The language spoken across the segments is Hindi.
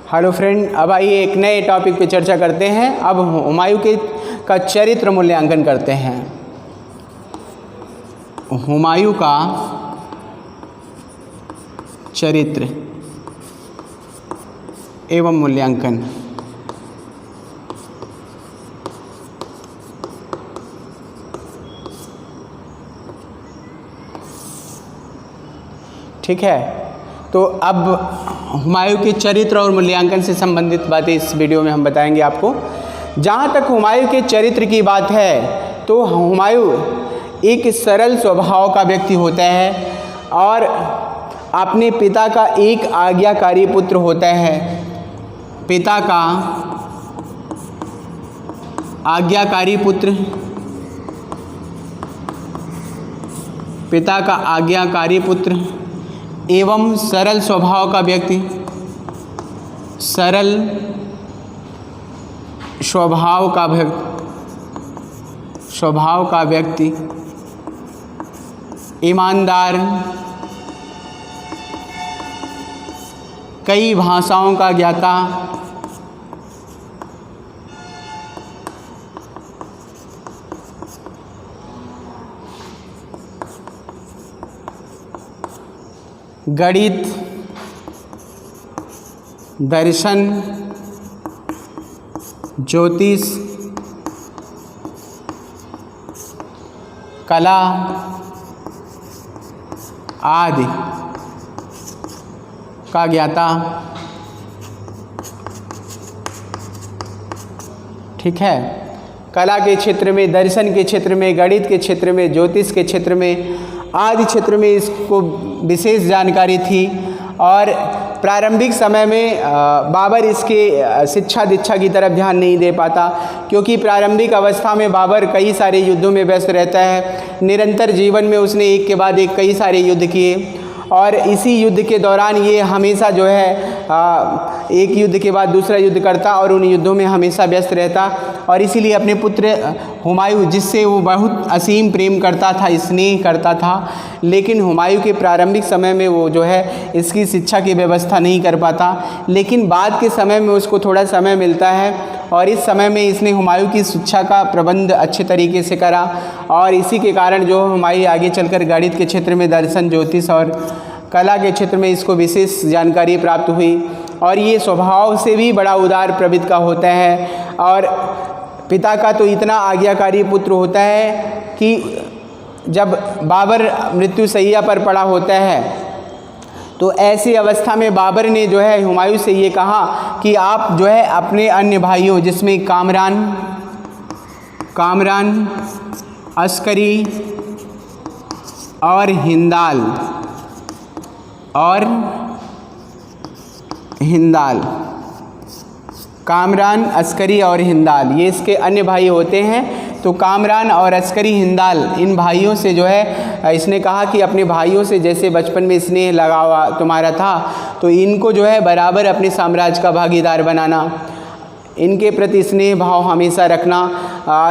हेलो फ्रेंड, अब आइए एक नए टॉपिक पे चर्चा करते हैं। अब हुमायूं का चरित्र मूल्यांकन करते हैं। हुमायूं का चरित्र एवं मूल्यांकन। ठीक है, तो अब हुमायूं के चरित्र और मूल्यांकन से संबंधित बातें इस वीडियो में हम बताएंगे आपको। जहाँ तक हुमायूं के चरित्र की बात है तो हुमायूं एक सरल स्वभाव का व्यक्ति होता है और अपने पिता का एक आज्ञाकारी पुत्र होता है। पिता का आज्ञाकारी पुत्र, पिता का आज्ञाकारी पुत्र एवं सरल स्वभाव का व्यक्ति, सरल स्वभाव का व्यक्ति, ईमानदार, कई भाषाओं का ज्ञाता, गणित, दर्शन, ज्योतिष, कला आदि का ज्ञाता। ठीक है, कला के क्षेत्र में, दर्शन के क्षेत्र में, गणित के क्षेत्र में, ज्योतिष के क्षेत्र में आदि क्षेत्र में इसको विशेष जानकारी थी। और प्रारंभिक समय में बाबर इसके शिक्षा दीक्षा की तरफ ध्यान नहीं दे पाता, क्योंकि प्रारंभिक अवस्था में बाबर कई सारे युद्धों में व्यस्त रहता है। निरंतर जीवन में उसने एक के बाद एक कई सारे युद्ध किए और इसी युद्ध के दौरान ये हमेशा जो है एक युद्ध के बाद दूसरा युद्ध करता और उन युद्धों में हमेशा व्यस्त रहता। और इसीलिए अपने पुत्र हुमायूं, जिससे वो बहुत असीम प्रेम करता था, स्नेह करता था, लेकिन हुमायूं के प्रारंभिक समय में वो जो है इसकी शिक्षा की व्यवस्था नहीं कर पाता। लेकिन बाद के समय में उसको थोड़ा समय मिलता है और इस समय में इसने हुमायूं की शिक्षा का प्रबंध अच्छे तरीके से करा और इसी के कारण जो हुमायूं आगे चलकर गणित के क्षेत्र में, दर्शन, ज्योतिष और कला के क्षेत्र में इसको विशेष जानकारी प्राप्त हुई। और ये स्वभाव से भी बड़ा उदार प्रवृत्ति का होता है और पिता का तो इतना आज्ञाकारी पुत्र होता है कि जब बाबर मृत्युशैया पर पड़ा होता है तो ऐसी अवस्था में बाबर ने जो है हुमायूं से ये कहा कि आप जो है अपने अन्य भाइयों, जिसमें कामरान, अस्करी और हिंदाल, कामरान, अस्करी और हिंदाल, ये इसके अन्य भाई होते हैं। तो कामरान और अस्करी, हिंदाल, इन भाइयों से जो है इसने कहा कि अपने भाइयों से जैसे बचपन में स्नेह लगावा तुम्हारा था, तो इनको जो है बराबर अपने साम्राज्य का भागीदार बनाना, इनके प्रति स्नेह भाव हमेशा रखना।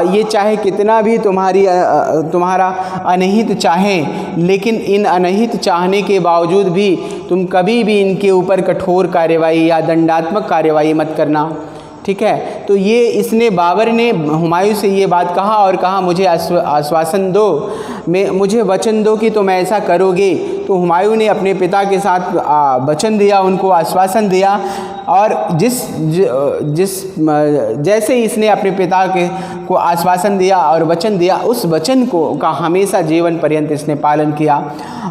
ये चाहे कितना भी तुम्हारा अनहित चाहे, लेकिन इन अनहित चाहने के बावजूद भी तुम कभी भी इनके ऊपर कठोर कार्रवाई या दंडात्मक कार्रवाई मत करना। ठीक है, तो ये इसने बाबर ने हुमायूं से ये बात कहा और कहा मुझे आश्वासन दो, मुझे वचन दो कि तुम ऐसा करोगे। तो हुमायूं ने अपने पिता के साथ वचन दिया, उनको आश्वासन दिया और जैसे इसने अपने पिता को आश्वासन दिया और वचन दिया, उस वचन का हमेशा जीवन पर्यंत इसने पालन किया।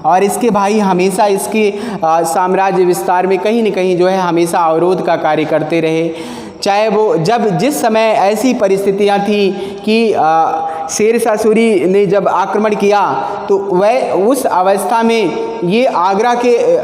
और इसके भाई हमेशा इसके साम्राज्य विस्तार में कहीं न कहीं जो है हमेशा अवरोध का कार्य करते रहे। चाहे वो जिस समय ऐसी परिस्थितियां थी कि शेरशाह सूरी ने जब आक्रमण किया तो वह उस अवस्था में ये आगरा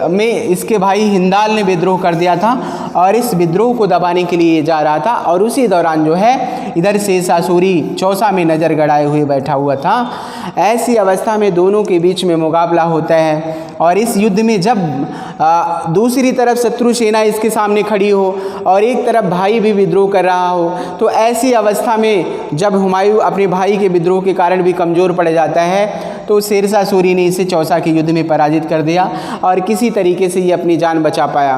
में इसके भाई हिंदाल ने विद्रोह कर दिया था और इस विद्रोह को दबाने के लिए जा रहा था और उसी दौरान जो है इधर शेरशाह सूरी चौसा में नज़र गड़ाए हुए बैठा हुआ था। ऐसी अवस्था में दोनों के बीच में मुकाबला होता है और इस युद्ध में जब दूसरी तरफ शत्रु सेना इसके सामने खड़ी हो और एक तरफ भाई भी विद्रोह कर रहा हो, तो ऐसी अवस्था में जब हुमायूं अपने भाई के विद्रोह के कारण भी कमज़ोर पड़ जाता है तो शेरशाह सूरी ने इसे चौसा के युद्ध में पराजित कर दिया और किसी तरीके से ये अपनी जान बचा पाया।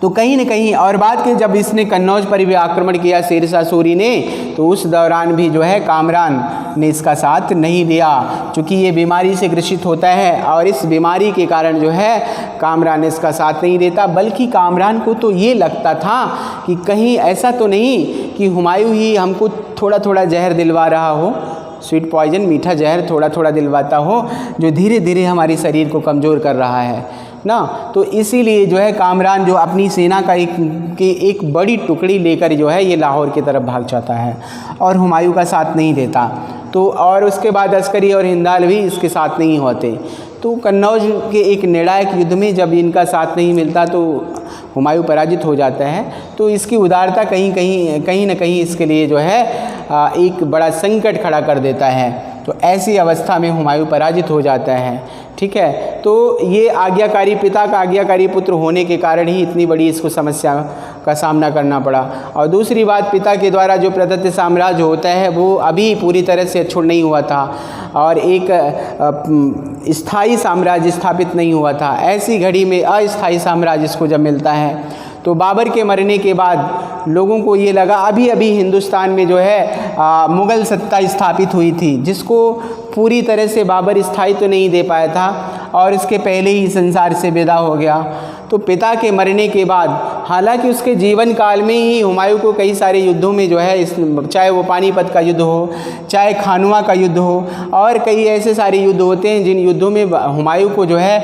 तो कहीं न कहीं और बात कि जब इसने कन्नौज पर भी आक्रमण किया शेरशाह सूरी ने, तो उस दौरान भी जो है कामरान ने इसका साथ नहीं दिया, चूँकि ये बीमारी से ग्रसित होता है और इस बीमारी के कारण जो है कामरान इसका साथ नहीं देता। बल्कि कामरान को तो ये लगता था कि कहीं ऐसा तो नहीं कि हुमायूं ही हमको थोड़ा थोड़ा जहर दिलवा रहा हो, स्वीट पॉइजन, मीठा जहर थोड़ा थोड़ा दिलवाता हो, जो धीरे धीरे हमारे शरीर को कमज़ोर कर रहा है ना। तो इसीलिए जो है कामरान जो अपनी सेना का एक बड़ी टुकड़ी लेकर जो है ये लाहौर की तरफ भाग जाता है और हुमायूं का साथ नहीं देता। तो और उसके बाद अस्करी और हिंदाल भी इसके साथ नहीं होते। तो कन्नौज के एक निर्णायक युद्ध में जब इनका साथ नहीं मिलता तो हुमायूं पराजित हो जाता है। तो इसकी उदारता कहीं न कहीं इसके लिए जो है एक बड़ा संकट खड़ा कर देता है। तो ऐसी अवस्था में हुमायूं पराजित हो जाता है, ठीक है। तो ये आज्ञाकारी पिता का आज्ञाकारी पुत्र होने के कारण ही इतनी बड़ी इसको समस्या का सामना करना पड़ा। और दूसरी बात, पिता के द्वारा जो प्रदत्त साम्राज्य होता है वो अभी पूरी तरह से अक्षुण्ण नहीं हुआ था और एक स्थायी साम्राज्य स्थापित नहीं हुआ था। ऐसी घड़ी में अस्थायी साम्राज्य इसको जब मिलता है तो बाबर के मरने के बाद लोगों को ये लगा अभी अभी हिंदुस्तान में जो है मुग़ल सत्ता स्थापित हुई थी, जिसको पूरी तरह से बाबर स्थायित्व तो नहीं दे पाया था और इसके पहले ही संसार से विदा हो गया। तो पिता के मरने के बाद, हालांकि उसके जीवन काल में ही हुमायूं को कई सारे युद्धों में जो है, चाहे वो पानीपत का युद्ध हो, चाहे खानुआ का युद्ध हो, और कई ऐसे सारे युद्ध होते हैं जिन युद्धों में हुमायूं को जो है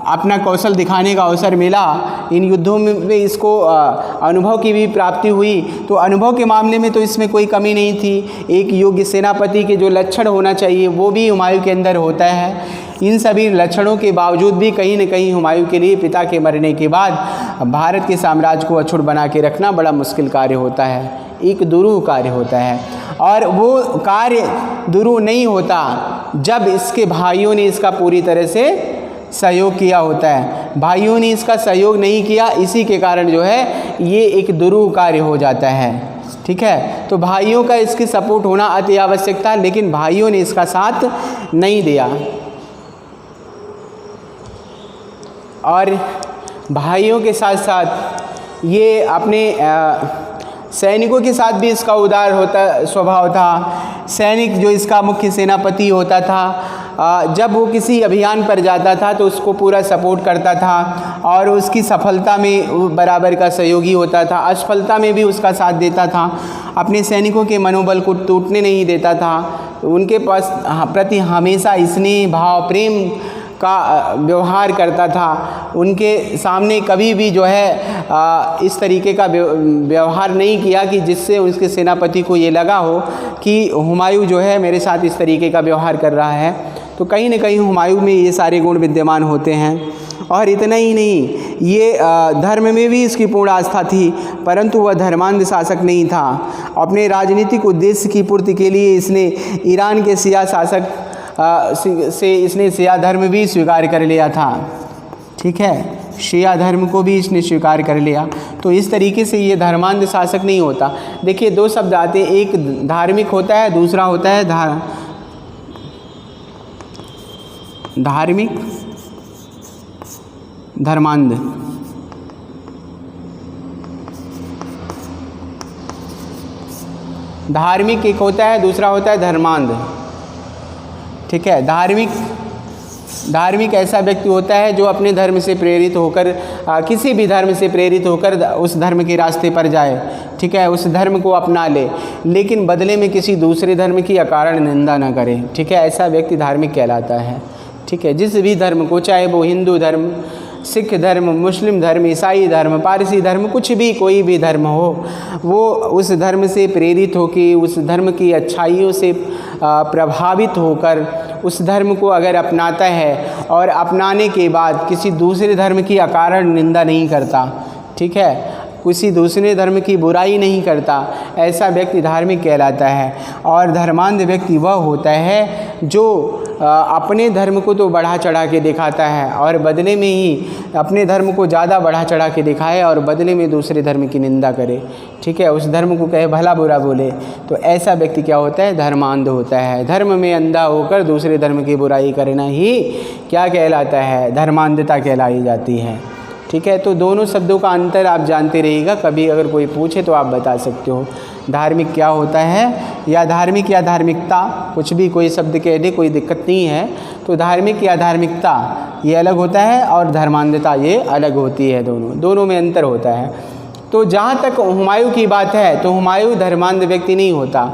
अपना कौशल दिखाने का अवसर मिला। इन युद्धों में इसको अनुभव की भी प्राप्ति हुई। तो अनुभव के मामले में तो इसमें कोई कमी नहीं थी। एक योग्य सेनापति के जो लक्षण होना चाहिए वो भी हुमायूं के अंदर होता है। इन सभी लक्षणों के बावजूद भी कहीं न कहीं हुमायूं के लिए पिता के मरने के बाद भारत के साम्राज्य को अक्षुण्ण बना के रखना बड़ा मुश्किल कार्य होता है, एक दुरूह कार्य होता है। और वो कार्य दुरूह नहीं होता जब इसके भाइयों ने इसका पूरी तरह से सहयोग किया होता है। भाइयों ने इसका सहयोग नहीं किया, इसी के कारण जो है ये एक दुरूह कार्य हो जाता है, ठीक है। तो भाइयों का इसकी सपोर्ट होना अति आवश्यक था, लेकिन भाइयों ने इसका साथ नहीं दिया। और भाइयों के साथ साथ ये अपने सैनिकों के साथ भी इसका उदार स्वभाव था। सैनिक जो इसका मुख्य सेनापति होता था, जब वो किसी अभियान पर जाता था तो उसको पूरा सपोर्ट करता था और उसकी सफलता में बराबर का सहयोगी होता था, असफलता में भी उसका साथ देता था। अपने सैनिकों के मनोबल को टूटने नहीं देता था। उनके पास प्रति हमेशा स्नेह भाव प्रेम का व्यवहार करता था। उनके सामने कभी भी जो है इस तरीके का व्यवहार नहीं किया कि जिससे उसके सेनापति को ये लगा हो कि हुमायूं जो है मेरे साथ इस तरीके का व्यवहार कर रहा है। तो कहीं न कहीं हुमायूं में ये सारे गुण विद्यमान होते हैं। और इतना ही नहीं, ये धर्म में भी इसकी पूर्ण आस्था थी, परंतु वह धर्मांध शासक नहीं था। अपने राजनीतिक उद्देश्य की पूर्ति के लिए इसने ईरान के शिया शासक से इसने शिया धर्म भी स्वीकार कर लिया था, ठीक है। शिया धर्म को भी इसने स्वीकार कर लिया। तो इस तरीके से ये धर्मांध शासक नहीं होता। देखिए, दो शब्द आते हैं, एक धार्मिक होता है, दूसरा होता है धार्मिक धर्मांध। धार्मिक एक होता है, दूसरा होता है धर्मांध, ठीक है। धार्मिक ऐसा व्यक्ति होता है जो अपने धर्म से प्रेरित होकर किसी भी धर्म से प्रेरित होकर उस धर्म के रास्ते पर जाए, ठीक है, उस धर्म को अपना ले, लेकिन बदले में किसी दूसरे धर्म की अकारण निंदा न करे, ठीक है। ऐसा व्यक्ति धार्मिक कहलाता है, ठीक है। जिस भी धर्म को, चाहे वो हिंदू धर्म, सिख धर्म, मुस्लिम धर्म, ईसाई धर्म, पारसी धर्म, कुछ भी कोई भी धर्म हो, वो उस धर्म से प्रेरित होकर, उस धर्म की अच्छाइयों से प्रभावित होकर उस धर्म को अगर अपनाता है और अपनाने के बाद किसी दूसरे धर्म की अकारण निंदा नहीं करता, ठीक है, किसी दूसरे धर्म की बुराई नहीं करता, ऐसा व्यक्ति धार्मिक कहलाता है। और धर्मांध व्यक्ति वह होता है जो अपने धर्म को तो बढ़ा चढ़ा के दिखाता है और बदले में ही अपने धर्म को ज़्यादा बढ़ा चढ़ा के दिखाए और बदले में दूसरे धर्म की निंदा करे, ठीक है, उस धर्म को कहे भला बुरा बोले। तो ऐसा व्यक्ति क्या होता है? धर्मांध होता है। धर्म में अंधा होकर दूसरे धर्म की बुराई करना ही क्या कहलाता है? धर्मांधता कहलाई जाती है, ठीक है। तो दोनों शब्दों का अंतर आप जानते रहिएगा, कभी अगर कोई पूछे तो आप बता सकते हो धार्मिक क्या होता है, या धार्मिक या धार्मिकता, कुछ भी कोई शब्द कह दे कोई दिक्कत नहीं है। तो धार्मिक या धार्मिकता ये अलग होता है और धर्मांधता ये अलग होती है, दोनों में अंतर होता है। तो जहाँ तक हुमायूं की बात है तो हुमायूं धर्मांध व्यक्ति नहीं होता,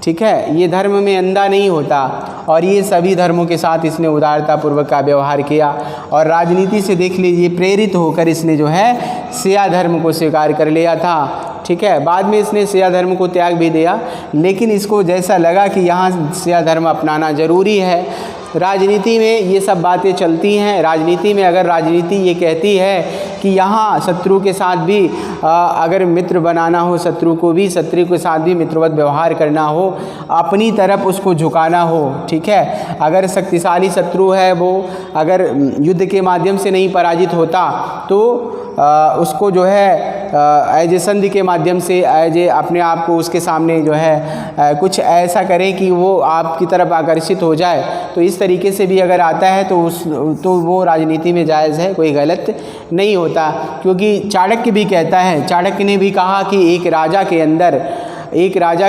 ठीक है, ये धर्म में अंधा नहीं होता, और ये सभी धर्मों के साथ इसने उदारतापूर्वक का व्यवहार किया, और राजनीति से देख लीजिए प्रेरित होकर इसने जो है शिया धर्म को स्वीकार कर लिया था, ठीक है। बाद में इसने शिया धर्म को त्याग भी दिया, लेकिन इसको जैसा लगा कि यहाँ शिया धर्म अपनाना ज़रूरी है। राजनीति में ये सब बातें चलती हैं। राजनीति में अगर राजनीति ये कहती है कि यहाँ शत्रु के साथ भी अगर मित्र बनाना हो, शत्रु को भी शत्रु के साथ भी मित्रवत व्यवहार करना हो, अपनी तरफ उसको झुकाना हो, ठीक है। अगर शक्तिशाली शत्रु है वो अगर युद्ध के माध्यम से नहीं पराजित होता तो उसको जो है एज ए संधि के माध्यम से एज ए अपने आप को उसके सामने जो है कुछ ऐसा करें कि वो आपकी तरफ आकर्षित हो जाए, तो इस तरीके से भी अगर आता है तो वो राजनीति में जायज़ है, कोई गलत नहीं होता। क्योंकि चाणक्य भी कहता है, चाणक्य ने भी कहा कि एक राजा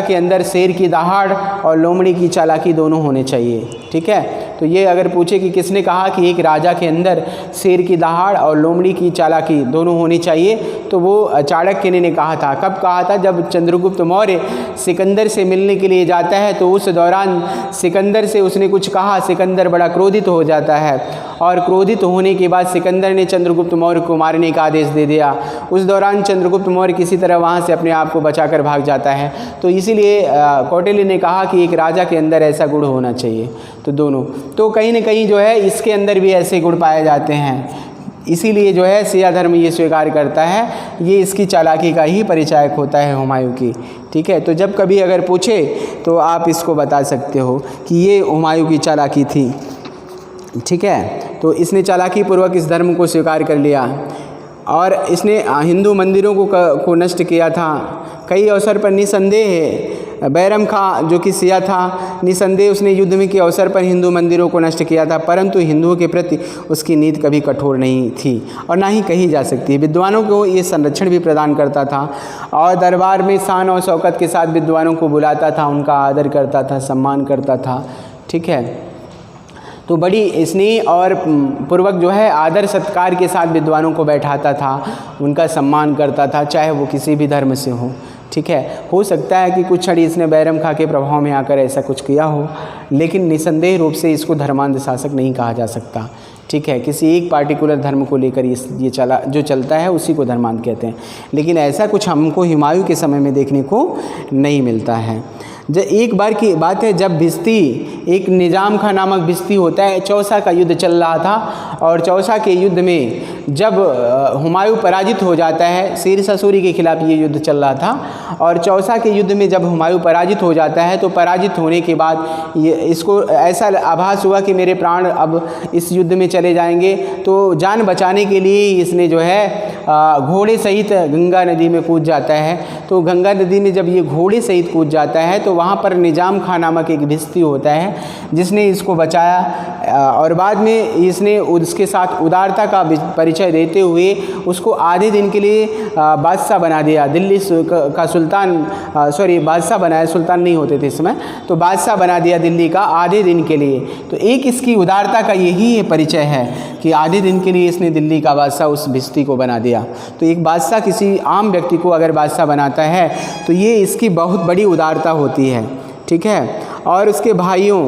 के अंदर शेर की दहाड़ और लोमड़ी की चालाकी दोनों होने चाहिए, ठीक है। तो ये अगर पूछे कि किसने कहा कि एक राजा के अंदर शेर की दहाड़ और लोमड़ी की चालाकी दोनों होनी चाहिए, तो वो चाणक्य ने कहा था। कब कहा था? जब चंद्रगुप्त मौर्य सिकंदर से मिलने के लिए जाता है, तो उस दौरान सिकंदर से उसने कुछ कहा, सिकंदर बड़ा क्रोधित हो जाता है, और क्रोधित होने के बाद सिकंदर ने चंद्रगुप्त मौर्य को मारने का आदेश दे दिया। उस दौरान चंद्रगुप्त मौर्य किसी तरह वहाँ से अपने आप को बचाकर भाग जाता है। तो इसीलिए कौटिल्य ने कहा कि एक राजा के अंदर ऐसा गुण होना चाहिए। तो दोनों, तो कहीं न कहीं जो है इसके अंदर भी ऐसे गुण पाए जाते हैं, इसीलिए जो है शिया धर्म ये स्वीकार करता है। ये इसकी चालाकी का ही परिचायक होता है हुमायूं की, ठीक है। तो जब कभी अगर पूछे तो आप इसको बता सकते हो कि ये हुमायूं की चालाकी थी, ठीक है। तो इसने चालाकी पूर्वक इस धर्म को स्वीकार कर लिया, और इसने हिंदू मंदिरों को नष्ट किया था। कई अवसर पर निसंदेह बैरम खां जो कि शिया था, निसंदेह उसने युद्ध में के अवसर पर हिंदू मंदिरों को नष्ट किया था, परंतु हिंदुओं के प्रति उसकी नीति कभी कठोर नहीं थी और ना ही कही जा सकती। विद्वानों को ये संरक्षण भी प्रदान करता था, और दरबार में शान और शौकत के साथ विद्वानों को बुलाता था, उनका आदर करता था, सम्मान करता था, ठीक है। तो बड़ी स्नेह और पूर्वक जो है आदर सत्कार के साथ विद्वानों को बैठाता था, उनका सम्मान करता था, चाहे वो किसी भी धर्म से हो, ठीक है। हो सकता है कि कुछ क्षण इसने बैरम खां के प्रभाव में आकर ऐसा कुछ किया हो, लेकिन निसंदेह रूप से इसको धर्मांध शासक नहीं कहा जा सकता, ठीक है। किसी एक पार्टिकुलर धर्म को लेकर ये जो चलता है उसी को धर्मांध कहते हैं, लेकिन ऐसा कुछ हमको हुमायूं के समय में देखने को नहीं मिलता है। एक बार की बात है, जब भिस्ती एक निजाम खां नामक भिस्ती होता है, चौसा का युद्ध चल रहा था, और चौसा के युद्ध में जब हुमायूं पराजित हो जाता है, शेरशाह सूरी के खिलाफ ये युद्ध चल रहा था, और चौसा के युद्ध में जब हुमायूं पराजित हो जाता है, तो पराजित होने के बाद ये इसको ऐसा आभास हुआ कि मेरे प्राण अब इस युद्ध में चले जाएंगे। तो जान बचाने के लिए इसने जो है घोड़े सहित गंगा नदी में कूद जाता है। तो गंगा नदी में जब ये घोड़े सहित कूद जाता है, तो वहाँ पर निजाम खां नामक एक भिस्ती होता है जिसने इसको बचाया, और बाद में इसने उसके साथ उदारता का परिचय देते हुए उसको आधे दिन के लिए बादशाह बना दिया, दिल्ली का सुल्तान, बादशाह बनाया, सुल्तान नहीं होते थे इसमें, तो बादशाह बना दिया दिल्ली का आधे दिन के लिए। तो एक इसकी उदारता का यही परिचय है कि आधे दिन के लिए इसने दिल्ली का बादशाह उस भिस्ती को बना दिया। तो एक बादशाह किसी आम व्यक्ति को अगर बादशाह बनाता है तो ये इसकी बहुत बड़ी उदारता होती है, ठीक है। और उसके भाइयों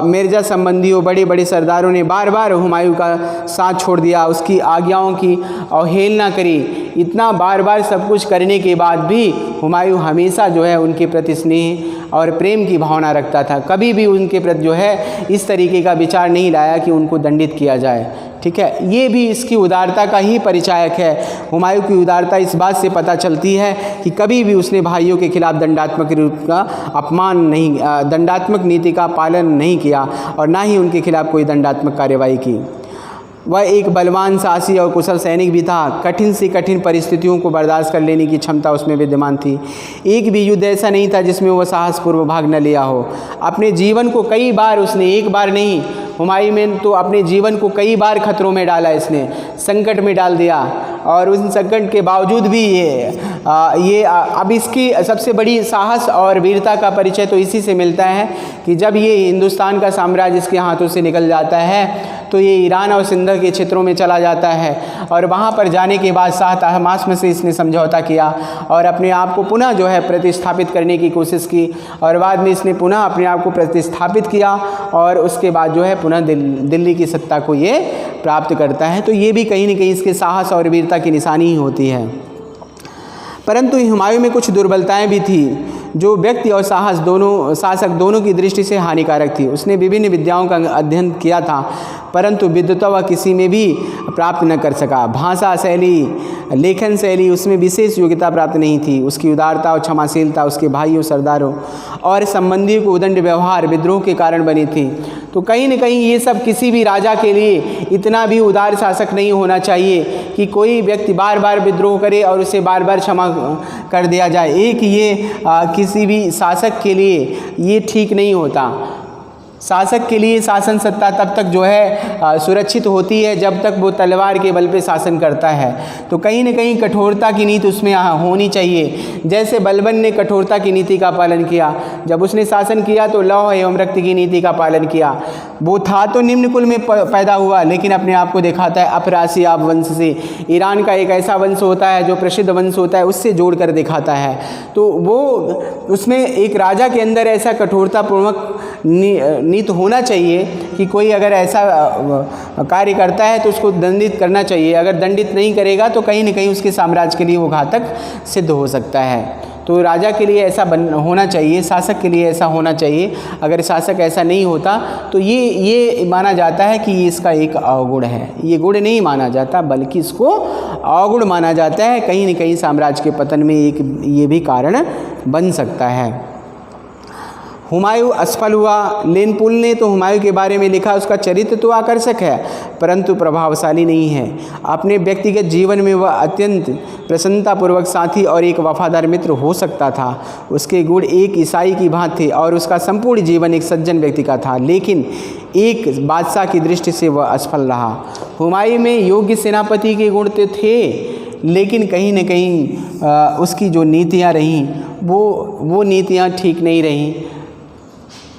मिर्ज़ा संबंधियों बड़े बड़े सरदारों ने बार बार हुमायूं का साथ छोड़ दिया, उसकी आज्ञाओं की अवहेलना करी। इतना बार बार सब कुछ करने के बाद भी हुमायूं हमेशा जो है उनके प्रति स्नेह और प्रेम की भावना रखता था, कभी भी उनके प्रति जो है इस तरीके का विचार नहीं लाया कि उनको दंडित किया जाए, ठीक है। ये भी इसकी उदारता का ही परिचायक है। हुमायूं की उदारता इस बात से पता चलती है कि कभी भी उसने भाइयों के खिलाफ दंडात्मक रूप का अपमान नहीं, दंडात्मक नीति का पालन नहीं किया, और ना ही उनके खिलाफ कोई दंडात्मक कार्यवाही की। वह एक बलवान, साहसी और कुशल सैनिक भी था। कठिन से कठिन परिस्थितियों को बर्दाश्त कर लेने की क्षमता उसमें विद्यमान थी। एक भी युद्ध ऐसा नहीं था जिसमें वह साहसपूर्वक भाग न लिया हो। अपने जीवन को कई बार उसने, एक बार नहीं, हुमायूं में तो अपने जीवन को कई बार खतरों में डाला, इसने संकट में डाल दिया। और उस संकट के बावजूद भी अब इसकी सबसे बड़ी साहस और वीरता का परिचय तो इसी से मिलता है कि जब ये हिंदुस्तान का साम्राज्य इसके हाथों से निकल जाता है तो ये ईरान और सिंध के क्षेत्रों में चला जाता है। और वहाँ पर जाने के बाद शाह तहमास्प से इसने समझौता किया और अपने आप को पुनः जो है प्रतिस्थापित करने की कोशिश की। और बाद में इसने पुनः अपने आप को प्रतिस्थापित किया और उसके बाद जो है पुनः दिल्ली की सत्ता को ये प्राप्त करता है। तो ये भी कहीं न कहीं इसके साहस और वीरता की निशानी ही होती है। परंतु हुमायूं में कुछ दुर्बलताएं भी थी जो व्यक्ति और शासक दोनों की दृष्टि से हानिकारक थी। उसने विभिन्न विद्याओं का अध्ययन किया था परंतु विद्वता वह किसी में भी प्राप्त न कर सका। भाषा शैली, लेखन शैली उसमें विशेष योग्यता प्राप्त नहीं थी। उसकी उदारता और क्षमाशीलता उसके भाइयों, सरदारों और संबंधियों को उदंड व्यवहार विद्रोह के कारण बनी थी। तो कहीं न कहीं ये सब किसी भी राजा के लिए इतना भी उदार शासक नहीं होना चाहिए कि कोई व्यक्ति बार बार विद्रोह करे और उसे बार बार क्षमा कर दिया जाए। किसी भी शासक के लिए ये ठीक नहीं होता। शासक के लिए शासन सत्ता तब तक जो है सुरक्षित होती है जब तक वो तलवार के बल पे शासन करता है। तो कहीं न कहीं कठोरता की नीति उसमें होनी चाहिए। जैसे बलबन ने कठोरता की नीति का पालन किया, जब उसने शासन किया तो लौह एवं रक्त की नीति का पालन किया। वो था तो निम्न कुल में पैदा हुआ लेकिन अपने आप को दिखाता है अफरासियाब वंश से। ईरान का एक ऐसा वंश होता है जो प्रसिद्ध वंश होता है, उससे जोड़ कर दिखाता है। तो वो उसमें एक राजा के अंदर ऐसा कठोरतापूर्वक नीति होना चाहिए कि कोई अगर ऐसा कार्य करता है तो उसको दंडित करना चाहिए। अगर दंडित नहीं करेगा तो कहीं न कहीं उसके साम्राज्य के लिए वो घातक सिद्ध हो सकता है। तो राजा के लिए ऐसा होना चाहिए, शासक के लिए ऐसा होना चाहिए। अगर शासक ऐसा नहीं होता तो ये माना जाता है कि इसका एक अवगुण है। ये गुण नहीं माना जाता बल्कि इसको अवगुण माना जाता है। कहीं न कहीं साम्राज्य के पतन में ये भी कारण बन सकता है। हुमायूं असफल हुआ। लेनपुल ने तो हुमायूं के बारे में लिखा, उसका चरित्र तो आकर्षक है परंतु प्रभावशाली नहीं है। अपने व्यक्तिगत जीवन में वह अत्यंत प्रसन्नतापूर्वक साथी और एक वफादार मित्र हो सकता था। उसके गुण एक ईसाई की भांति थे और उसका संपूर्ण जीवन एक सज्जन व्यक्ति का था, लेकिन एक बादशाह की दृष्टि से वह असफल रहा। हुमायूं में योग्य सेनापति के गुण तो थे लेकिन कहीं न कहीं उसकी जो नीतियाँ रहीं वो नीतियाँ ठीक नहीं रहीं।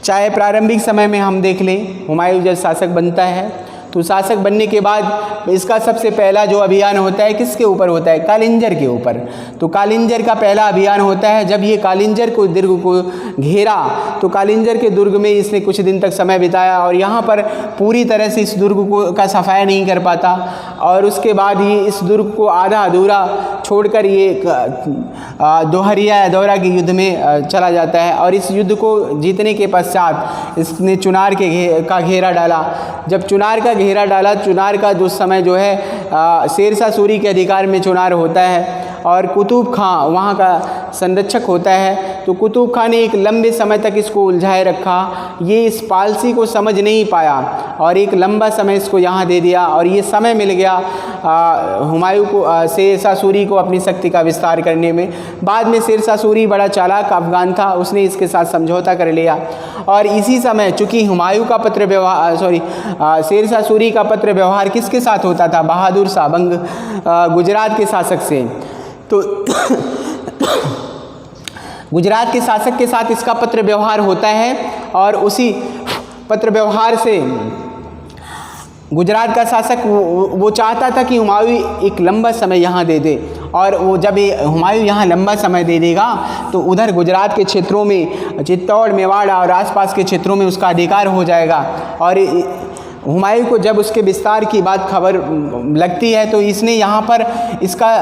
चाहे प्रारंभिक समय में हम देख लें, हुमायूं जब शासक बनता है तो शासक बनने के बाद इसका सबसे पहला जो अभियान होता है किसके ऊपर होता है? कालिंजर के ऊपर। तो कालिंजर का पहला अभियान होता है। जब ये कालिंजर को दुर्ग को घेरा तो कालिंजर के दुर्ग में इसने कुछ दिन तक समय बिताया और यहाँ पर पूरी तरह से इस दुर्ग का सफाया नहीं कर पाता और उसके बाद ही इस दुर्ग को आधा अधूरा छोड़कर ये दौरा के युद्ध में चला जाता है। और इस युद्ध को जीतने के पश्चात इसने चुनार का घेरा डाला। जब चुनार का घेरा डाला, चुनार का जो समय जो है शेरशाह सूरी के अधिकार में चुनार होता है और कुतुब खां वहाँ का संरक्षक होता है। तो कुतुब खां ने एक लंबे समय तक इसको उलझाए रखा। ये इस पॉलिसी को समझ नहीं पाया और एक लंबा समय इसको यहाँ दे दिया और ये समय मिल गया हुमायूं को, शेरशाह सूरी को अपनी शक्ति का विस्तार करने में। बाद में शेरशाह सूरी बड़ा चालाक अफगान था, उसने इसके साथ समझौता कर लिया और इसी समय चूँकि हुमायूं का पत्र व्यवहार शेरशाह सूरी का पत्र व्यवहार किसके साथ होता था? बहादुर शाह गुजरात के शासक से। तो गुजरात के शासक के साथ इसका पत्र व्यवहार होता है और उसी पत्र व्यवहार से गुजरात का शासक वो चाहता था कि हुमायूं एक लंबा समय यहाँ दे दे और वो जब हुमायूं यहाँ लंबा समय दे देगा तो उधर गुजरात के क्षेत्रों में चित्तौड़, मेवाड़ और आसपास के क्षेत्रों में उसका अधिकार हो जाएगा। और हुमायूं को जब उसके विस्तार की बात खबर लगती है तो इसने यहाँ पर इसका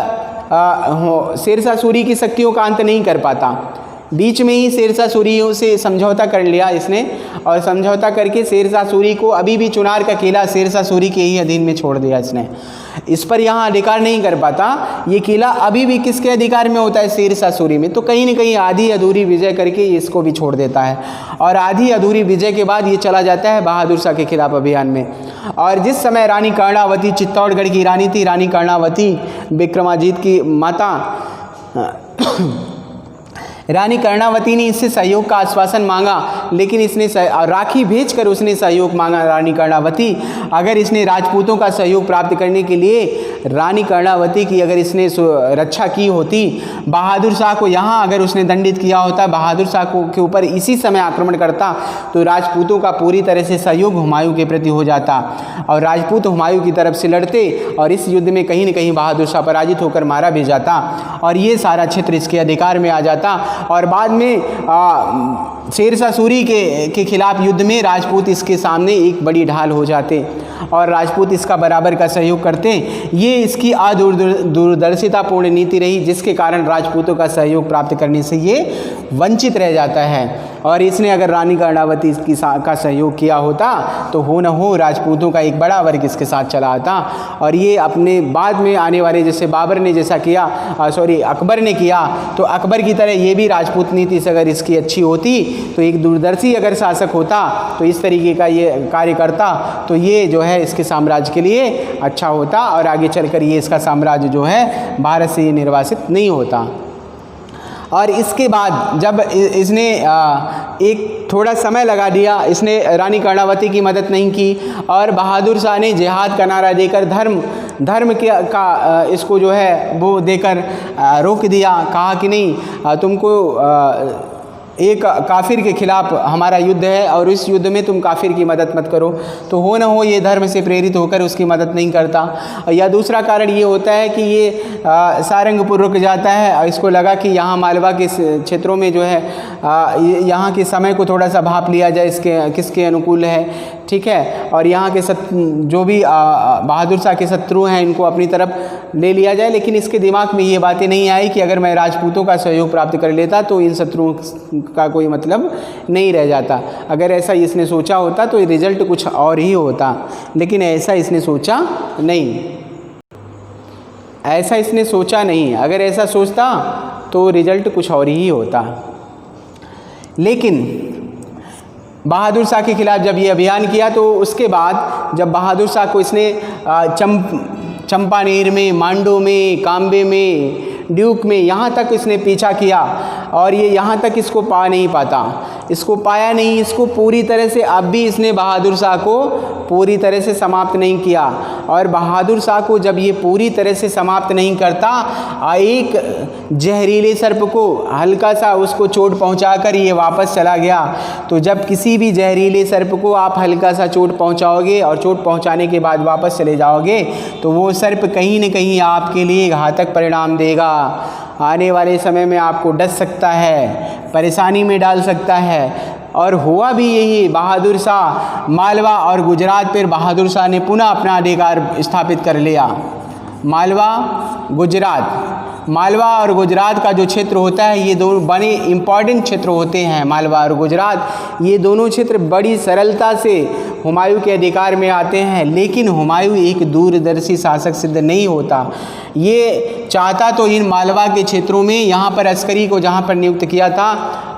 शेरशाह सूरी की शक्तियों का अंत नहीं कर पाता। बीच में ही शेरशाह सूरियों से समझौता कर लिया इसने, और समझौता करके शेरशाह सूरी को अभी भी चुनार का किला शेरशाह सूरी के ही अधीन में छोड़ दिया इसने। इस पर यहाँ अधिकार नहीं कर पाता। ये किला अभी भी किसके अधिकार में होता है? शेरशाह सूरी में। तो कहीं ना कहीं आधी अधूरी विजय करके इसको भी छोड़ देता है, और आधी अधूरी विजय के बाद ये चला जाता है बहादुर शाह के खिलाफ अभियान में। और जिस समय रानी कर्णावती चित्तौड़गढ़ की रानी थी, रानी कर्णावती विक्रमाजीत की माता रानी कर्णावती ने इससे सहयोग का आश्वासन मांगा, लेकिन इसने राखी भेजकर उसने सहयोग मांगा रानी कर्णावती। अगर इसने राजपूतों का सहयोग प्राप्त करने के लिए रानी कर्णावती की अगर इसने रक्षा की होती, बहादुर शाह को यहाँ अगर उसने दंडित किया होता, बहादुर शाह को के ऊपर इसी समय आक्रमण करता, तो राजपूतों का पूरी तरह से सहयोग हुमायूं के प्रति हो जाता और राजपूत हुमायूं की तरफ से लड़ते, और इस युद्ध में कहीं न कहीं बहादुर शाह पराजित होकर मारा भी जाता और ये सारा क्षेत्र इसके अधिकार में आ जाता। और बाद में शेरशाह सूरी के खिलाफ युद्ध में राजपूत इसके सामने एक बड़ी ढाल हो जाते और राजपूत इसका बराबर का सहयोग करते। ये इसकी दूरदर्शितापूर्ण नीति रही, जिसके कारण राजपूतों का सहयोग प्राप्त करने से ये वंचित रह जाता है। और इसने अगर रानी कर्णावती का सहयोग किया होता तो हो न हो राजपूतों का एक बड़ा वर्ग इसके साथ चला आता, और ये अपने बाद में आने वाले जैसे बाबर ने जैसा किया, अकबर ने किया, तो अकबर की तरह ये भी राजपूत नीति से अगर इसकी अच्छी होती तो एक दूरदर्शी अगर शासक होता तो इस तरीके का ये कार्य करता, तो ये जो है इसके साम्राज्य के लिए अच्छा होता और आगे चलकर ये इसका साम्राज्य जो है भारत से निर्वासित नहीं होता। और इसके बाद जब इसने एक थोड़ा समय लगा दिया, इसने रानी कर्णावती की मदद नहीं की और बहादुर शाह ने जिहाद का नारा देकर धर्म का इसको जो है वो देकर रोक दिया। कहा कि नहीं, तुमको एक काफिर के खिलाफ हमारा युद्ध है और इस युद्ध में तुम काफिर की मदद मत करो। तो हो न हो ये धर्म से प्रेरित होकर उसकी मदद नहीं करता। या दूसरा कारण ये होता है कि ये सारंगपुर रुक जाता है और इसको लगा कि यहाँ मालवा के क्षेत्रों में जो है यहाँ के समय को थोड़ा सा भाप लिया जाए, इसके किसके अनुकूल है, ठीक है, और यहाँ के जो भी बहादुर शाह के शत्रु हैं इनको अपनी तरफ ले लिया जाए। लेकिन इसके दिमाग में ये बातें नहीं आई कि अगर मैं राजपूतों का सहयोग प्राप्त कर लेता तो इन शत्रुओं का कोई मतलब नहीं रह जाता। अगर ऐसा इसने सोचा होता तो रिजल्ट कुछ और ही होता, लेकिन ऐसा इसने सोचा नहीं, ऐसा इसने सोचा नहीं। अगर ऐसा सोचता तो रिजल्ट कुछ और ही होता। लेकिन बहादुर शाह के खिलाफ जब ये अभियान किया तो उसके बाद जब बहादुर शाह को इसने चंपानेर में, मांडू में, काम्बे में, ड्यूक में, यहाँ तक इसने पीछा किया और ये यहाँ तक इसको पा नहीं पाता, इसको पाया नहीं, इसको पूरी तरह से अब भी इसने बहादुर शाह को पूरी तरह से समाप्त नहीं किया। और बहादुर शाह को जब ये पूरी तरह से समाप्त नहीं करता, एक जहरीले सर्प को हल्का सा उसको चोट पहुंचाकर ये वापस चला गया। तो जब किसी भी जहरीले सर्प को आप हल्का सा चोट पहुंचाओगे और चोट पहुंचाने के बाद वापस चले जाओगे तो वो सर्प कहीं न कहीं आपके लिए घातक परिणाम देगा। आने वाले समय में आपको डस सकता है, परेशानी में डाल सकता है। और हुआ भी यही। बहादुर शाह मालवा और गुजरात पर बहादुर शाह ने पुनः अपना अधिकार स्थापित कर लिया। मालवा और गुजरात का जो क्षेत्र होता है, ये दोनों बड़े इम्पॉर्टेंट क्षेत्र होते हैं। मालवा और गुजरात, ये दोनों क्षेत्र बड़ी सरलता से हुमायूं के अधिकार में आते हैं। लेकिन हुमायूं एक दूरदर्शी शासक सिद्ध नहीं होता। ये चाहता तो इन मालवा के क्षेत्रों में यहाँ पर अस्करी को जहाँ पर नियुक्त किया था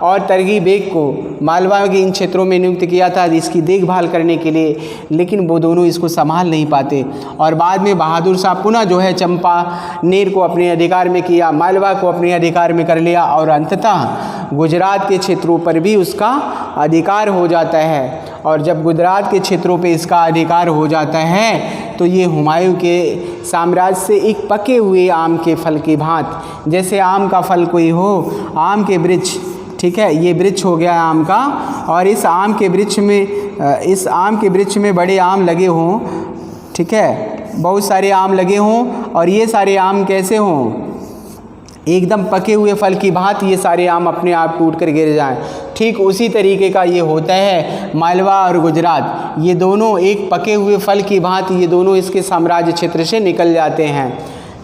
और तरगी बेग को मालवा के इन क्षेत्रों में नियुक्त किया था इसकी देखभाल करने के लिए, लेकिन वो दोनों इसको संभाल नहीं पाते। और बाद में बहादुर शाह पुनः जो है चंपानेर को अपने अधिकार में किया, मालवा को अपने अधिकार में कर लिया और अंततः गुजरात के क्षेत्रों पर भी उसका अधिकार हो जाता है। और जब गुजरात के क्षेत्रों पे इसका अधिकार हो जाता है तो ये हुमायूं के साम्राज्य से एक पके हुए आम के फल की भांति, जैसे आम का फल कोई हो, आम के वृक्ष, ठीक है, ये वृक्ष हो गया आम का, और इस आम के वृक्ष में बड़े आम लगे हों, ठीक है, बहुत सारे आम लगे हों और ये सारे आम कैसे हों, एकदम पके हुए फल की भांति ये सारे आम अपने आप टूट कर गिर जाएं। ठीक उसी तरीके का ये होता है मालवा और गुजरात, ये दोनों एक पके हुए फल की भांति ये दोनों इसके साम्राज्य क्षेत्र से निकल जाते हैं,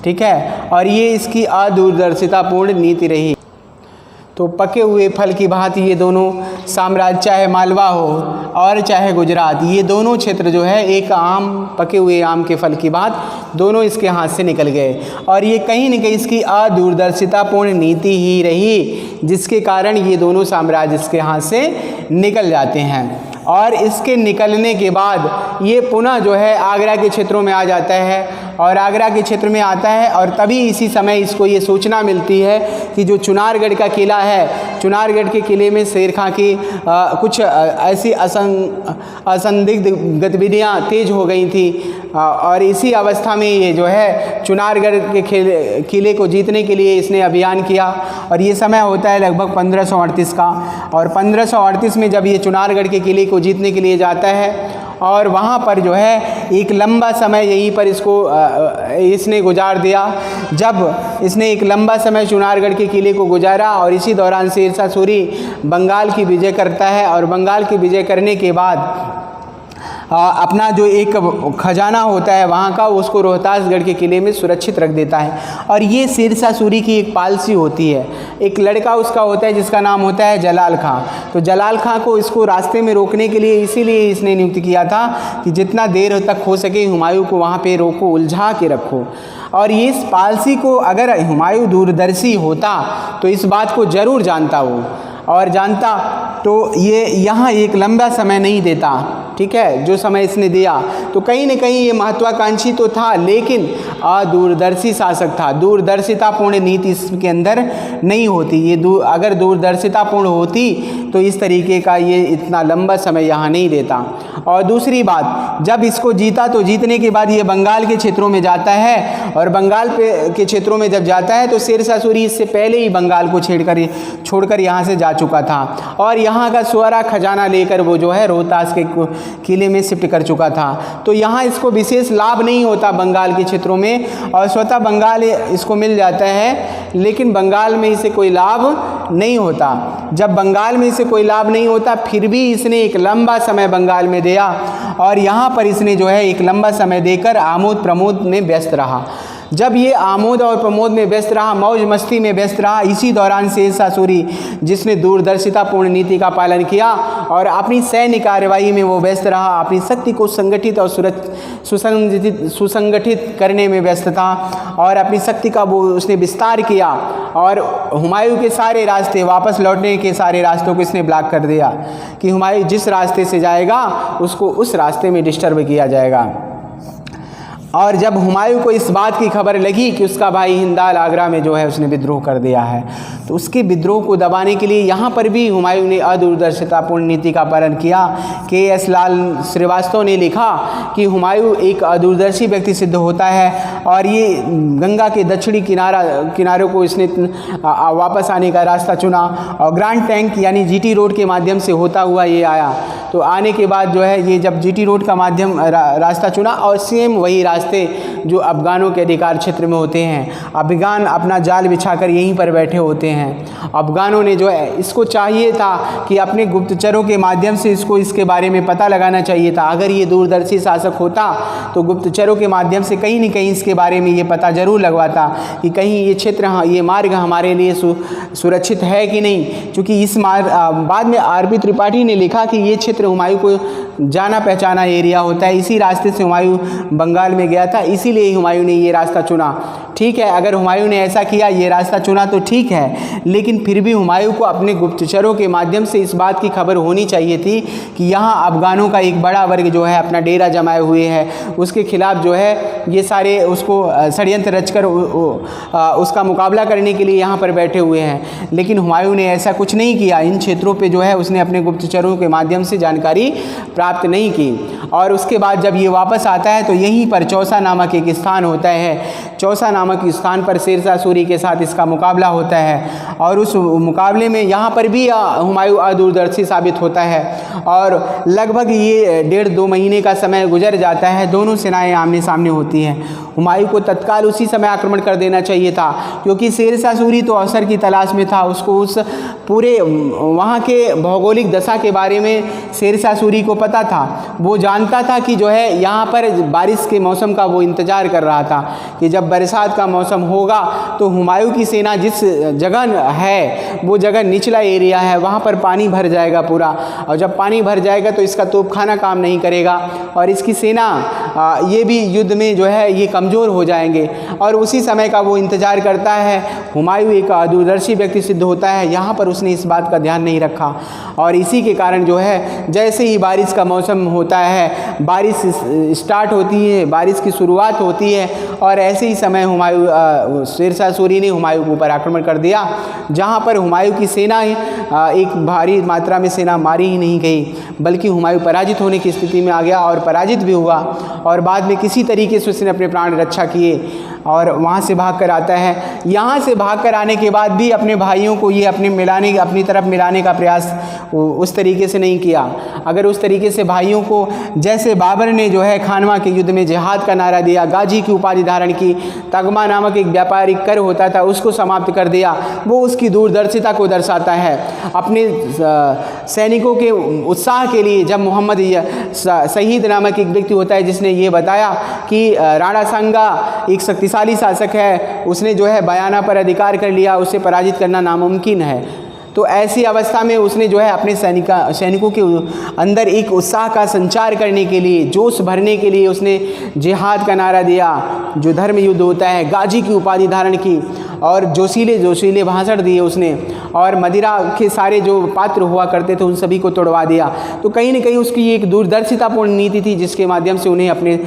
ठीक है। और ये इसकी अदूरदर्शितापूर्ण नीति रही। तो पके हुए फल की भांति ये दोनों साम्राज्य, चाहे मालवा हो और चाहे गुजरात, ये दोनों क्षेत्र जो है एक आम, पके हुए आम के फल की भांति दोनों इसके हाथ से निकल गए। और ये कहीं न कहीं इसकी अदूरदर्शितापूर्ण नीति ही रही, जिसके कारण ये दोनों साम्राज्य इसके हाथ से निकल जाते हैं। और इसके निकलने के बाद ये पुनः जो है आगरा के क्षेत्रों में आ जाता है, और आगरा के क्षेत्र में आता है, और तभी इसी समय इसको ये सूचना मिलती है कि जो चुनारगढ़ का किला है, चुनारगढ़ के किले में शेर खां की कुछ ऐसी असंदिग्ध गतिविधियाँ तेज हो गई थी, और इसी अवस्था में ये जो है चुनारगढ़ के किले को जीतने के लिए इसने अभियान किया। और ये समय होता है लगभग 1538 का, और 1538 में जब ये चुनारगढ़ के किले को जीतने के लिए जाता है, और वहाँ पर जो है एक लंबा समय यहीं पर इसने गुजार दिया। जब इसने एक लंबा समय चुनारगढ़ के किले को गुजारा, और इसी दौरान शेरशाह सूरी बंगाल की विजय करता है, और बंगाल की विजय करने के बाद अपना जो एक खजाना होता है वहाँ का, उसको रोहतासगढ़ के किले में सुरक्षित रख देता है। और ये शेरशाह सूरी की एक पॉलिसी होती है। एक लड़का उसका होता है जिसका नाम होता है जलाल खां। तो जलाल खां को इसको रास्ते में रोकने के लिए इसीलिए इसने नियुक्त किया था कि जितना देर तक हो सके हुमायूं को वहाँ पे रोको, उलझा के रखो। और ये इस पॉलिसी को अगर हुमायूं दूरदर्शी होता तो इस बात को ज़रूर जानता वो, और जानता तो ये यहाँ एक लंबा समय नहीं देता, ठीक है, जो समय इसने दिया। तो कहीं न कहीं ये महत्वाकांक्षी तो था, लेकिन अदूरदर्शी शासक था। दूरदर्शितापूर्ण नीति इसके अंदर नहीं होती। ये अगर दूरदर्शितापूर्ण होती तो इस तरीके का ये इतना लंबा समय यहाँ नहीं देता। और दूसरी बात, जब इसको जीता तो जीतने के बाद ये बंगाल के क्षेत्रों में जाता है, और बंगाल के क्षेत्रों में जब जाता है तो शेरशाह सूरी इससे पहले ही बंगाल को छोड़कर यहाँ से जा चुका था, और यहाँ का सारा खजाना लेकर वो जो है रोहतास के किले में शिफ्ट कर चुका था। तो यहाँ इसको विशेष लाभ नहीं होता बंगाल के क्षेत्रों में, और स्वतः बंगाल इसको मिल जाता है, लेकिन बंगाल में इसे कोई लाभ नहीं होता। जब बंगाल में इसे कोई लाभ नहीं होता, फिर भी इसने एक लंबा समय बंगाल में दिया, और यहाँ पर इसने जो है एक लंबा समय देकर आमोद प्रमोद में व्यस्त रहा। जब ये आमोद और प्रमोद में व्यस्त रहा, मौज मस्ती में व्यस्त रहा, इसी दौरान शेरशाह सूरी जिसने दूरदर्शितापूर्ण नीति का पालन किया और अपनी सैन्य कार्रवाई में वो व्यस्त रहा, अपनी शक्ति को संगठित और सुसंगठित करने में व्यस्त था, और अपनी शक्ति का वो उसने विस्तार किया, और हुमायूं के सारे रास्ते, वापस लौटने के सारे रास्तों को इसने ब्लॉक कर दिया कि हुमायूं जिस रास्ते से जाएगा उसको उस रास्ते में डिस्टर्ब किया जाएगा। और जब हुमायूं को इस बात की खबर लगी कि उसका भाई हिंदाल आगरा में जो है उसने विद्रोह कर दिया है, तो उसके विद्रोह को दबाने के लिए यहाँ पर भी हुमायूं ने अदूरदर्शितापूर्ण नीति का पालन किया। के.एस. लाल श्रीवास्तव ने लिखा कि हुमायूं एक अदूरदर्शी व्यक्ति सिद्ध होता है, और ये गंगा के दक्षिणी किनारों को इसने वापस आने का रास्ता चुना, और ग्रांड टैंक यानी जीटी रोड के माध्यम से होता हुआ ये आया। तो आने के बाद जो है ये जब जीटी रोड का माध्यम रास्ता चुना, और सेम वही रास्ते जो अफगानों के अधिकार क्षेत्र में होते हैं, अफगान अपना जाल बिछाकर यहीं पर बैठे होते हैं। अफगानों ने जो है इसको चाहिए था कि अपने गुप्तचरों के माध्यम से इसके बारे में पता लगाना चाहिए था। अगर ये दूरदर्शी शासक होता तो गुप्तचरों के माध्यम से कहीं न कहीं इसके बारे में ये पता ज़रूर लगवाता कि कहीं ये क्षेत्र, ये मार्ग हमारे लिए सुरक्षित है कि नहीं। क्योंकि इस बाद में आर.पी. त्रिपाठी ने लिखा कि ये क्षेत्र हुमायूं को जाना पहचाना एरिया होता है, इसी रास्ते से हुमायूं बंगाल में गया था, इसीलिए हुमायूं ने ये रास्ता चुना। ठीक है, अगर हुमायूं ने ऐसा किया, ये रास्ता चुना तो ठीक है, लेकिन फिर भी हुमायूं को अपने गुप्तचरों के माध्यम से इस बात की खबर होनी चाहिए थी कि यहाँ अफगानों का एक बड़ा वर्ग जो है अपना डेरा जमाए हुए है, उसके खिलाफ जो है ये सारे उसको षड्यंत्र रचकर उसका मुकाबला करने के लिए यहाँ पर बैठे हुए हैं। लेकिन हुमायूं ने ऐसा कुछ नहीं किया। इन क्षेत्रों पर जो है उसने अपने गुप्तचरों के माध्यम से जानकारी प्राप्त नहीं की। और उसके बाद जब ये वापस आता है तो यहीं पर चौसा नामक एक स्थान होता है। चौसा नामक स्थान पर शेरशाह सूरी के साथ इसका मुकाबला होता है, और उस मुकाबले में यहाँ पर भी हुमायूं अदूरदर्शी साबित होता है, और लगभग ये 1.5-2 महीने का समय गुजर जाता है। दोनों सेनाएं आमने सामने होती हैं। हुमायूं को तत्काल उसी समय आक्रमण कर देना चाहिए था, क्योंकि शेरशाह सूरी तो अवसर की तलाश में था। उसको उस पूरे वहाँ के भौगोलिक दशा के बारे में शेरशाह सूरी को पता था। वो जानता था कि जो है यहाँ पर बारिश के मौसम का वो इंतज़ार कर रहा था कि जब बरसात का मौसम होगा तो हुमायूं की सेना जिस जगह है वो जगह निचला एरिया है, वहाँ पर पानी भर जाएगा पूरा, और जब पानी भर जाएगा तो इसका तोपखाना काम नहीं करेगा और इसकी सेना ये भी युद्ध में जो है ये कमज़ोर हो जाएंगे। और उसी समय का वो इंतज़ार करता है। हुमायूं एक दूरदर्शी व्यक्ति सिद्ध होता है, यहाँ पर उसने इस बात का ध्यान नहीं रखा और इसी के कारण जो है जैसे ही बारिश का मौसम होता है, बारिश स्टार्ट होती है, बारिश की शुरुआत होती है और ऐसे ही समय हुमायूं शेरशाह सूरी ने हुमायूं के ऊपर आक्रमण कर दिया, जहाँ पर हुमायूं की सेना एक भारी मात्रा में सेना मारी ही नहीं गई बल्कि हुमायूं पराजित होने की स्थिति में आ गया और पराजित भी हुआ और बाद में किसी तरीके से उसने अपने प्राण रक्षा किए और वहाँ से भाग कर आता है। यहाँ से भाग कर आने के बाद भी अपने भाइयों को ये अपनी तरफ मिलाने का प्रयास उस तरीके से नहीं किया। अगर उस तरीके से भाइयों को, जैसे बाबर ने जो है खानवा के युद्ध में जिहाद का नारा दिया, गाजी की उपाधि धारण की, तगमा नामक एक व्यापारिक कर होता था उसको समाप्त कर दिया, वो उसकी दूरदर्शिता को दर्शाता है। अपने सैनिकों के उत्साह के लिए जब मोहम्मद शहीद नामक एक व्यक्ति होता है जिसने ये बताया कि राणा सांगा एक शक्तिशाली शासक है, उसने जो है बयाना पर अधिकार कर लिया, उसे पराजित करना नामुमकिन है, तो ऐसी अवस्था में उसने जो है अपने सैनिकों के अंदर एक उत्साह का संचार करने के लिए, जोश भरने के लिए उसने जिहाद का नारा दिया, जो धर्म युद्ध होता है, गाजी की उपाधि धारण की और जोशीले भाषण दिए उसने और मदिरा के सारे जो पात्र हुआ करते थे उन सभी को तोड़वा दिया। तो कहीं न कहीं उसकी एक दूरदर्शितापूर्ण नीति थी जिसके माध्यम से उन्हें अपने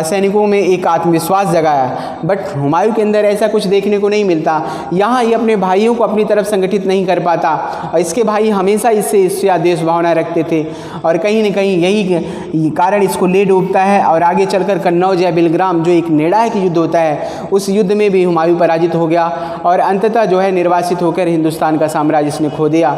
सैनिकों में एक आत्मविश्वास जगाया। बट हुमायूं के अंदर ऐसा कुछ देखने को नहीं मिलता। यहाँ ये अपने भाइयों को अपनी तरफ संगठित नहीं कर पाता और इसके भाई हमेशा इससे ईर्ष्या देश भावना रखते थे और कहीं न कहीं यही कारण इसको ले डूबता है। और आगे चलकर कन्नौज या बिलग्राम जो एक निर्णायक युद्ध होता है, उस युद्ध में भी हुमायूं पराजित हो गया और अंततः जो है निर्वासित होकर हिंदुस्तान का साम्राज्य इसने खो दिया।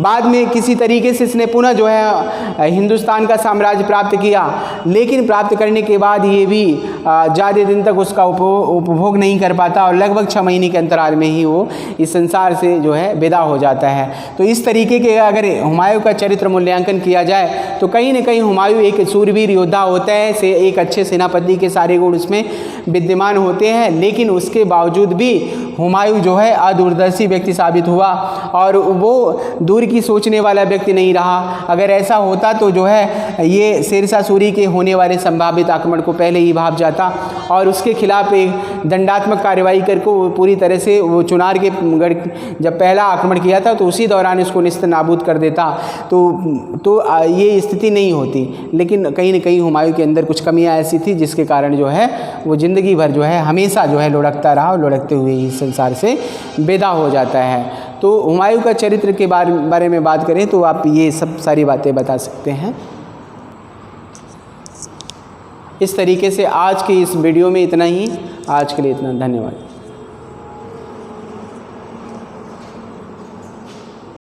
बाद में किसी तरीके से इसने पुनः जो है हिंदुस्तान का साम्राज्य प्राप्त किया, लेकिन प्राप्त करने के बाद ये भी ज़्यादा दिन तक उसका उपभोग नहीं कर पाता और लगभग 6 महीने के अंतराल में ही वो इस संसार से जो है विदा हो जाता है। तो इस तरीके के अगर हुमायूं का चरित्र मूल्यांकन किया जाए तो कहीं न कहीं हुमायूं एक सूरवीर योद्धा होता है, से एक अच्छे सेनापति के सारे गुण उसमें विद्यमान होते हैं, लेकिन उसके बावजूद भी हुमायूं जो है अदूरदर्शी व्यक्ति साबित हुआ और वो दूर की सोचने वाला व्यक्ति नहीं रहा। अगर ऐसा होता तो जो है ये शेरशाह सूरी के होने वाले संभावित आक्रमण को पहले ही भाप जाता और उसके खिलाफ एक दंडात्मक कार्रवाई करके पूरी तरह से वो चुनार के गढ़ जब पहला आक्रमण किया था तो उसी दौरान इसको निस्त नाबूद कर देता। तो ये स्थिति नहीं होती, लेकिन कहीं न कहीं हुमायूं के अंदर कुछ कमियां ऐसी थी जिसके कारण जो है वो ज़िंदगी भर जो है हमेशा जो है लुढ़कता रहा और लुढ़कते हुए ही संसार से विदा हो जाता है। तो हुमायूं का चरित्र के बारे में बात करें तो आप ये सब सारी बातें बता सकते हैं। इस तरीके से आज के इस वीडियो में इतना ही। आज के लिए इतना, धन्यवाद।